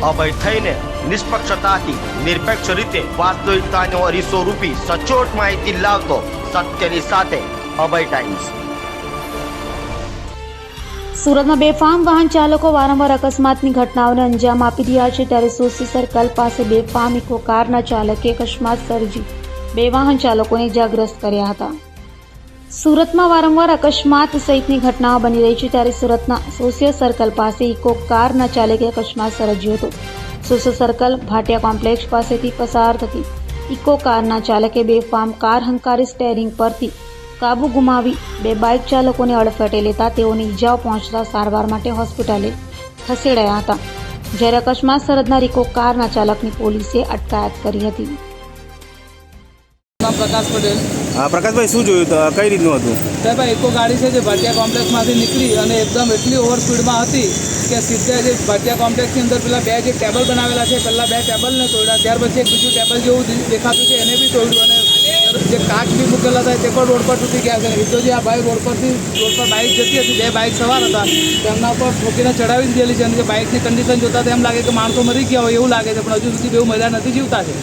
અભય થઈને નિષ્પક્ષતાથી નિરપેક્ષ રીતે વાસ્તવિકતાનો અરીસો રૂપી સચોટ માહિતી લાવતો સત્યની સાથે અભય ટાઈમ્સ। સુરતમાં બેફામ વાહન ચાલકો વારંવાર અકસ્માતની ઘટનાઓને અંજામ આપી રહ્યા છે, ત્યારે સોસી સર્કલ પાસે બેફામ ઇકો કારના ચાલકે અકસ્માત સર્જી 2 વાહન ચાલકોને ઇજાગ્રસ્ત કર્યા હતા। સુરતમાં વારંવાર અકસ્માત સહિતની ઘટનાઓ બની રહી છે, ત્યારે સુરતના સોસી સર્કલ પાસે ઇકો કારના ચાલકે અકસ્માત સર્જ્યો હતો। સોસી સર્કલ ભાટિયા કોમ્પ્લેક્સ પાસેથી પસાર થતી ઇકો કારના ચાલકે બેફામ કાર હંકારી સ્ટેરિંગ પરથી કાબુ ગુમાવી 2 બાઇક ચાલકોને અડફેટે લેતા તેઓને ઈજાઓ પહોંચતા સારવાર માટે હોસ્પિટલે ખસેડાયા હતા, જ્યારે અકસ્માત સર્જનાર ઇકો કારના ચાલકની પોલીસે અટકાયત કરી હતી। प्रकाश पटेल। हाँ प्रकाश भाई शू जो कई रीतनु हतुं? साहेब इको गाड़ी है जो भाटिया कॉम्प्लेक्स में निकली और एकदम एटली ओवर स्पीड में थी कि सीधे जो भाटिया कॉम्प्लेक्स की अंदर पेला 2 टेबल बनावेला है, पहला 2 टेबल ने तोड़ा, त्यार पछी एक बीजू टेबल जो देखातुं छे एने भी तोड्युं और जो काच भी मूकेला था ते पण रोड पर तूटी गया है। तो जो आ भाई रोड पर बाइक जती थी, 2 बाइक सवार था, તેમના પર ઠોકીને ચડાવી દીધેલી છે અને બાઇકની કન્ડિશન જોતા તો એમ લાગે કે માણસો મરી ગયા હોય એવું લાગે છે, પણ હજુ સુધી બેઉ મર્યા નથી, જીવતા છે।